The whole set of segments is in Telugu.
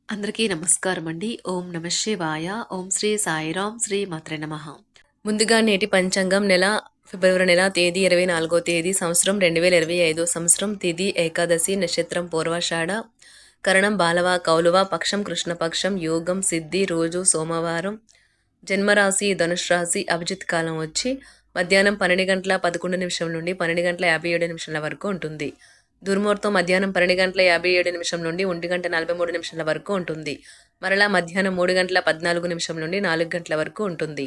అందరికీ నమస్కారం అండి. ఓం నమ శివాయ. ఓం శ్రీ సాయిరాం శ్రీ మాత్రే నమః. ముందుగా నేటి పంచాంగం ఫిబ్రవరి నెల తేదీ 24వ తేదీ సంవత్సరం 2025 సంవత్సరం తిథి ఏకాదశి నక్షత్రం పూర్వాషాఢ కరణం బాలవ కౌలువ పక్షం కృష్ణపక్షం యోగం సిద్ధి రోజు సోమవారం జన్మరాశి ధనుష్ రాశి అభిజిత్ కాలం వచ్చి మధ్యాహ్నం 12:11 నుండి 12:57 వరకు ఉంటుంది. దుర్ముహూర్తం మధ్యాహ్నం 12:57 నుండి 1:43 వరకు ఉంటుంది. మరలా మధ్యాహ్నం 3:14 నుండి 4 గంటల వరకు ఉంటుంది.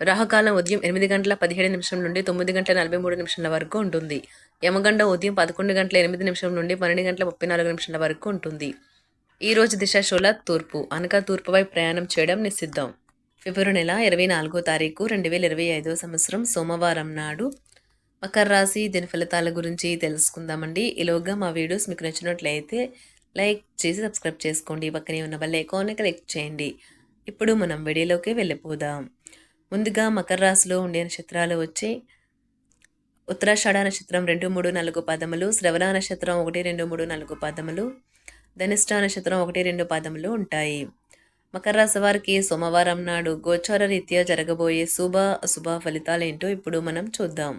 రాహుకాలం ఉదయం 8:17 నుండి 9:43 వరకు ఉంటుంది. యమగండ ఉదయం 11:08 నుండి 12:34 వరకు ఉంటుంది. ఈ రోజు దిశ శూల తూర్పు అనగా తూర్పు వైపు ప్రయాణం చేయడం నిషిద్ధం. ఫిబ్రవరి నెల 24వ తారీఖు 2025 సంవత్సరం సోమవారం నాడు మకర రాశి దీని ఫలితాల గురించి తెలుసుకుందామండి. ఈలోగా మా వీడియోస్ మీకు నచ్చినట్లయితే లైక్ చేసి సబ్స్క్రైబ్ చేసుకోండి. పక్కనే ఉన్న బెల్ ఐకాన్ని క్లిక్ చేయండి. ఇప్పుడు మనం వీడియోలోకి వెళ్ళిపోదాం. ముందుగా మకర రాశిలో ఉండే నక్షత్రాలు వచ్చి ఉత్తరాషాఢ నక్షత్రం 2, 3, 4 పాదములు, శ్రవణ నక్షత్రం 1, 2, 3, 4 పాదములు, ధనిష్ట నక్షత్రం 1, 2 పాదములు ఉంటాయి. మకర రాశి వారికి సోమవారం నాడు గోచార రీత్యా జరగబోయే అశుభ ఫలితాలు ఏంటో ఇప్పుడు మనం చూద్దాం.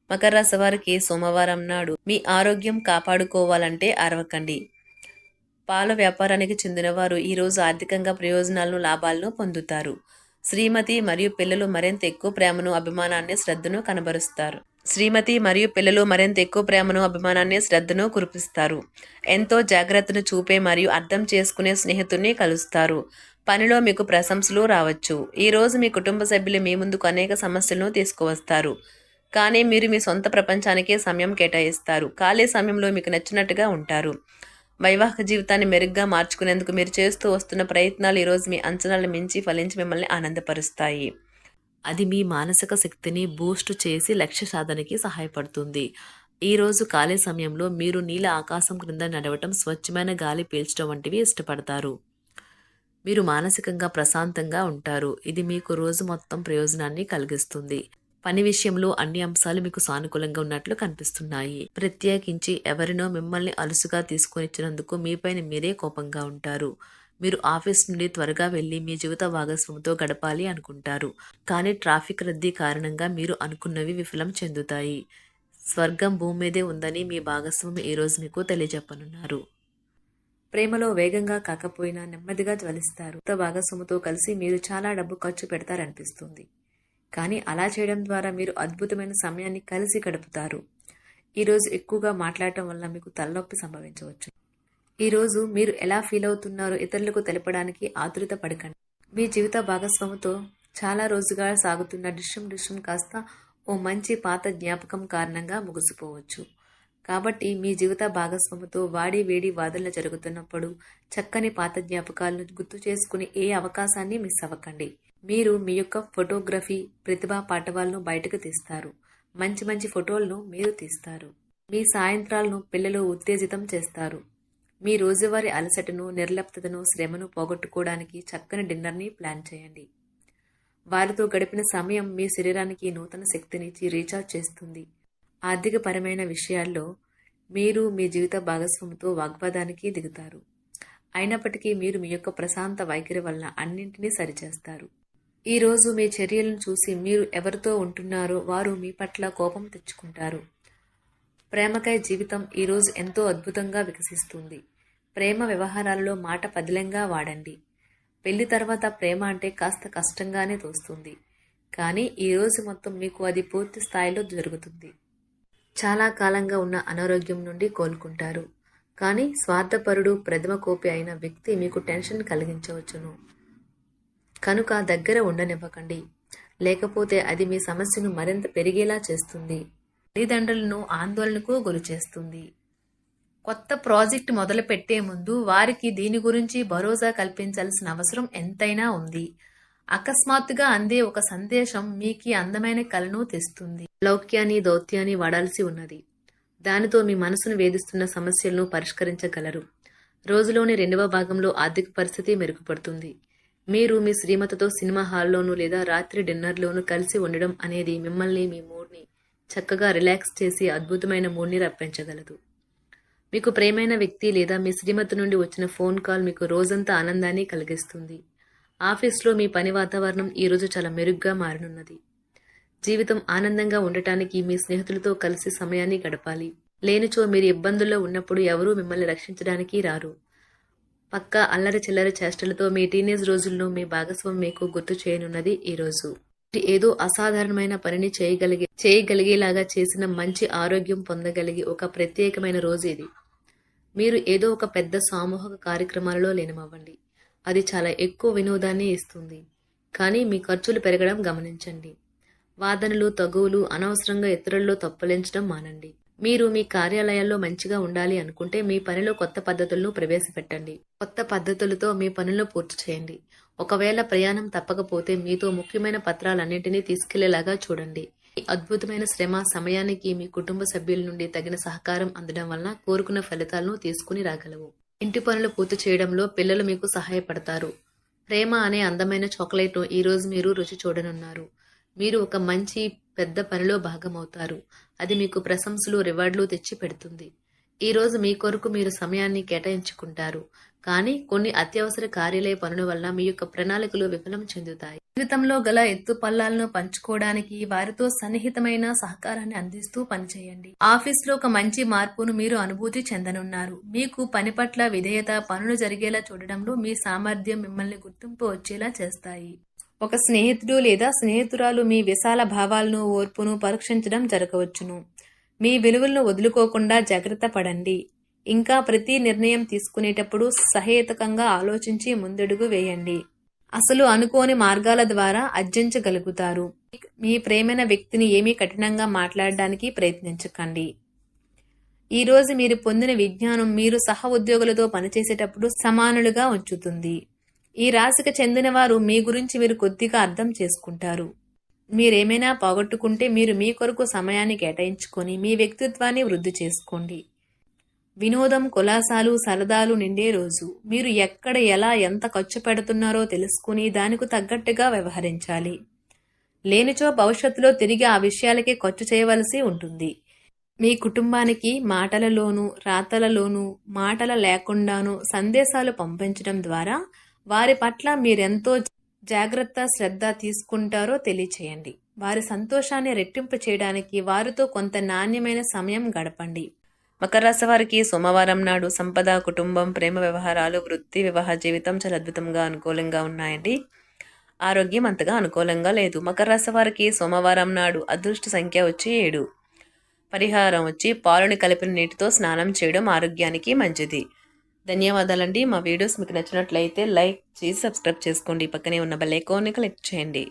మకర రాశి వారికి సోమవారం నాడు మీ ఆరోగ్యం కాపాడుకోవాలంటే అరవకండి. పాల వ్యాపారానికి చెందిన వారు ఈరోజు ఆర్థికంగా ప్రయోజనాలను లాభాలను పొందుతారు. శ్రీమతి మరియు పిల్లలు మరింత ఎక్కువ ప్రేమను అభిమానాన్ని శ్రద్ధను కనబరుస్తారు. శ్రద్ధను కురిపిస్తారు. ఎంతో జాగ్రత్తను చూపే మరియు అర్థం చేసుకునే స్నేహితుడిని కలుస్తారు. పనిలో మీకు ప్రశంసలు రావచ్చు. ఈరోజు మీ కుటుంబ సభ్యులు మీ ముందుకు అనేక సమస్యలను తీసుకువస్తారు. కానీ మీరు మీ సొంత ప్రపంచానికే సమయం కేటాయిస్తారు. ఖాళీ సమయంలో మీకు నచ్చినట్టుగా ఉంటారు. వైవాహిక జీవితాన్ని మెరుగ్గా మార్చుకునేందుకు మీరు చేస్తూ వస్తున్న ప్రయత్నాలు ఈరోజు మీ అంచనాలను మించి ఫలించి మిమ్మల్ని ఆనందపరుస్తాయి. అది మీ మానసిక శక్తిని బూస్ట్ చేసి లక్ష్య సాధనకి సహాయపడుతుంది. ఈరోజు ఖాళీ సమయంలో మీరు నీల ఆకాశం క్రింద నడవటం, స్వచ్ఛమైన గాలి పీల్చడం వంటివి ఇష్టపడతారు. మీరు మానసికంగా ప్రశాంతంగా ఉంటారు. ఇది మీకు రోజు మొత్తం ప్రయోజనాన్ని కలిగిస్తుంది. పని విషయంలో అన్ని అంశాలు మీకు సానుకూలంగా ఉన్నట్లు కనిపిస్తున్నాయి. ప్రత్యేకించి ఎవరినో మిమ్మల్ని అలుసుగా తీసుకొనిచ్చినందుకు మీపైన మీరే కోపంగా ఉంటారు. మీరు ఆఫీస్ నుండి త్వరగా వెళ్ళి మీ జీవిత భాగస్వామితో గడపాలి అనుకుంటారు. కానీ ట్రాఫిక్ రద్దీ కారణంగా మీరు అనుకున్నవి విఫలం చెందుతాయి. స్వర్గం భూమి మీదే ఉందని మీ భాగస్వామి ఈరోజు మీకు తెలియజెప్పనున్నారు. ప్రేమలో వేగంగా కాకపోయినా నెమ్మదిగా జ్వలిస్తారు. భాగస్వామితో కలిసి మీరు చాలా డబ్బు ఖర్చు పెడతారనిపిస్తుంది. కానీ అలా చేయడం ద్వారా మీరు అద్భుతమైన సమయాన్ని కలిసి గడుపుతారు. ఈరోజు ఎక్కువగా మాట్లాడటం వల్ల మీకు తలనొప్పి సంభవించవచ్చు. ఈరోజు మీరు ఎలా ఫీల్ అవుతున్నారో ఇతరులకు తెలపడానికి ఆతురత పడకండి. మీ జీవిత భాగస్వామితో చాలా రోజుగా సాగుతున్న డిష్యం కాస్త ఓ మంచి పాత జ్ఞాపకం కారణంగా ముగిసిపోవచ్చు. కాబట్టి మీ జీవిత భాగస్వామితో వాడి వేడి వాదనలు జరుగుతున్నప్పుడు చక్కని పాత జ్ఞాపకాలను గుర్తు చేసుకుని ఏ అవకాశాన్ని మిస్ అవ్వకండి. మీరు మీ యొక్క ఫోటోగ్రఫీ ప్రతిభా పాటవాలను బయటకు తీస్తారు. మంచి ఫోటోలను మీరు తీస్తారు. మీ సాయంత్రాలను పిల్లలు ఉత్తేజితం చేస్తారు. మీ రోజువారీ అలసటను, నిర్లిప్తతను, శ్రమను పోగొట్టుకోవడానికి చక్కని డిన్నర్ని ప్లాన్ చేయండి. వారితో గడిపిన సమయం మీ శరీరానికి నూతన శక్తినిచ్చి రీఛార్జ్ చేస్తుంది. ఆర్థికపరమైన విషయాల్లో మీరు మీ జీవిత భాగస్వామితో వాగ్వాదానికి దిగుతారు. అయినప్పటికీ మీరు మీ యొక్క ప్రశాంత వైఖరి వలన అన్నింటినీ సరిచేస్తారు. ఈరోజు మీ చర్యలను చూసి మీరు ఎవరితో ఉంటున్నారో వారు మీ పట్ల కోపం తెచ్చుకుంటారు. ప్రేమకై జీవితం ఈరోజు ఎంతో అద్భుతంగా వికసిస్తుంది. ప్రేమ వ్యవహారాలలో మాట పదిలంగా వాడండి. పెళ్లి తర్వాత ప్రేమ అంటే కాస్త కష్టంగానే తోస్తుంది. కానీ ఈరోజు మొత్తం మీకు అది పూర్తి స్థాయిలో జరుగుతుంది. చాలా కాలంగా ఉన్న అనారోగ్యం నుండి కోలుకుంటారు. కానీ స్వార్థపరుడు, ప్రథమ కోపి అయిన వ్యక్తి మీకు టెన్షన్ కలిగించవచ్చును. కనుక దగ్గర ఉండనివ్వకండి. లేకపోతే అది మీ సమస్యను మరింత పెరిగేలా చేస్తుంది. తల్లిదండ్రులను ఆందోళనకు గురిచేస్తుంది. కొత్త ప్రాజెక్ట్ మొదలు పెట్టే ముందు వారికి దీని గురించి భరోసా కల్పించాల్సిన అవసరం ఎంతైనా ఉంది. అకస్మాత్తుగా అందే ఒక సందేశం మీకు అందమైన కలను తెస్తుంది. లౌక్యాన్ని, దౌత్యాన్ని వాడాల్సి ఉన్నది. దానితో మీ మనసును వేధిస్తున్న సమస్యలను పరిష్కరించగలరు. రోజులోని 2వ భాగంలో ఆర్థిక పరిస్థితి మెరుగుపడుతుంది. మీరు మీ శ్రీమతితో సినిమా హాల్లోనూ లేదా రాత్రి డిన్నర్లోనూ కలిసి ఉండడం అనేది మిమ్మల్ని, మీ మూడ్ని చక్కగా రిలాక్స్ చేసి అద్భుతమైన మూడ్ని రప్పించగలదు. మీకు ప్రేమైన వ్యక్తి లేదా మీ శ్రీమతి నుండి వచ్చిన ఫోన్ కాల్ మీకు రోజంతా ఆనందాన్ని కలిగిస్తుంది. ఆఫీస్లో మీ పని వాతావరణం ఈరోజు చాలా మెరుగ్గా మారనున్నది. జీవితం ఆనందంగా ఉండటానికి మీ స్నేహితులతో కలిసి సమయాన్ని గడపాలి. లేనిచో మీరు ఇబ్బందుల్లో ఉన్నప్పుడు ఎవరూ మిమ్మల్ని రక్షించడానికి రారు. పక్కా అల్లరి చిల్లరి చేష్టలతో మీ టీనేజ్ రోజుల్లో మీ భాగస్వామి మీకు గుర్తు చేయనున్నది ఈరోజు. ఏదో అసాధారణమైన పనిని చేయగలిగేలాగా చేసిన మంచి ఆరోగ్యం పొందగలిగి ఒక ప్రత్యేకమైన రోజు ఇది. మీరు ఏదో ఒక పెద్ద సామూహిక కార్యక్రమాలలో లీనమవ్వండి. అది చాలా ఎక్కువ వినోదాన్ని ఇస్తుంది. కానీ మీ ఖర్చులు పెరగడం గమనించండి. వాదనలు తగువులు అనవసరంగా ఇతరుల్లో తప్పులించడం మానండి. మీరు మీ కార్యాలయాల్లో మంచిగా ఉండాలి అనుకుంటే మీ పనిలో కొత్త పద్ధతులను ప్రవేశపెట్టండి. కొత్త పద్ధతులతో మీ పనులను పూర్తి చేయండి. ఒకవేళ ప్రయాణం తప్పకపోతే మీతో ముఖ్యమైన పత్రాలన్నింటినీ తీసుకెళ్లేలాగా చూడండి. ఈ అద్భుతమైన శ్రమ సమయానికి మీ కుటుంబ సభ్యుల నుండి తగిన సహకారం అందడం వలన కోరుకున్న ఫలితాలను తీసుకుని రాగలవు. ఇంటి పనులు పూర్తి చేయడంలో పిల్లలు మీకు సహాయపడతారు. ప్రేమ అనే అందమైన చాక్లెట్ను ఈరోజు మీరు రుచి చూడనున్నారు. మీరు ఒక మంచి పెద్ద పనిలో భాగమవుతారు. అది మీకు ప్రశంసలు రివార్డులు తెచ్చి పెడుతుంది. ఈరోజు మీ కొరకు మీరు సమయాన్ని కేటాయించుకుంటారు. కానీ కొన్ని అత్యవసర కార్యాలయ పనుల వల్ల మీ యొక్క ప్రణాళికలు విఫలం చెందుతాయి. జీవితంలో గల ఎత్తు పల్లాలను పంచుకోవడానికి వారితో సన్నిహితమైన సహకారాన్ని అందిస్తూ పనిచేయండి. ఆఫీస్లో ఒక మంచి మార్పును మీరు అనుభూతి చెందనున్నారు. మీకు పని పట్ల విధేయత, పనులు జరిగేలా చూడడంలో మీ సామర్థ్యం మిమ్మల్ని గుర్తింపు వచ్చేలా చేస్తాయి. ఒక స్నేహితుడు లేదా స్నేహితురాలు మీ విశాల భావాలను, ఓర్పును పరీక్షించడం జరగవచ్చును. మీ విలువలను వదులుకోకుండా జాగ్రత్త పడండి. ఇంకా ప్రతి నిర్ణయం తీసుకునేటప్పుడు సహేతుకంగా ఆలోచించి ముందడుగు వేయండి. అసలు అనుకోని మార్గాల ద్వారా అర్జించగలుగుతారు. మీ ప్రేమైన వ్యక్తిని ఏమీ కఠినంగా మాట్లాడడానికి ప్రయత్నించకండి. ఈరోజు మీరు పొందిన విజ్ఞానం మీరు సహ ఉద్యోగులతో పనిచేసేటప్పుడు సమానులుగా ఉంచుతుంది. ఈ రాశికి చెందిన వారు మీ గురించి మీరు కొద్దిగా అర్థం చేసుకుంటారు. మీరేమైనా పోగొట్టుకుంటే మీరు మీ కొరకు సమయాన్ని కేటాయించుకొని మీ వ్యక్తిత్వాన్ని వృద్ధి చేసుకోండి. వినోదం, కులాసాలు, సరదాలు నిండే రోజు. మీరు ఎక్కడ ఎలా ఎంత ఖర్చు పెడుతున్నారో తెలుసుకుని దానికి తగ్గట్టుగా వ్యవహరించాలి. లేనిచో భవిష్యత్తులో తిరిగి ఆ విషయాలకే ఖర్చు చేయవలసి ఉంటుంది. మీ కుటుంబానికి మాటలలోనూ రాతలలోనూ మాటల లేకుండానూ సందేశాలు పంపించడం ద్వారా వారి పట్ల మీరెంతో జాగ్రత్త, శ్రద్ధ తీసుకుంటారో తెలియచేయండి. వారి సంతోషాన్ని రెట్టింపు చేయడానికి వారితో కొంత నాణ్యమైన సమయం గడపండి. మకర రాశి వారికి సోమవారం నాడు సంపద, కుటుంబం, ప్రేమ వ్యవహారాలు, వృత్తి, వివాహ జీవితం చాలా అద్భుతంగా అనుకూలంగా ఉన్నాయండి. ఆరోగ్యం అంతగా అనుకూలంగా లేదు. మకర రాశి వారికి సోమవారం నాడు అదృష్ట సంఖ్య వచ్చి 7. పరిహారం వచ్చి పాలుని కలిపిన నీటితో స్నానం చేయడం ఆరోగ్యానికి మంచిది. ధన్యవాదాలండి. మా వీడియోస్ మీకు నచ్చినట్లయితే లైక్ చేసి సబ్స్క్రైబ్ చేసుకోండి. పక్కనే ఉన్న బెల్ ఐకాన్ని క్లిక్ చేయండి.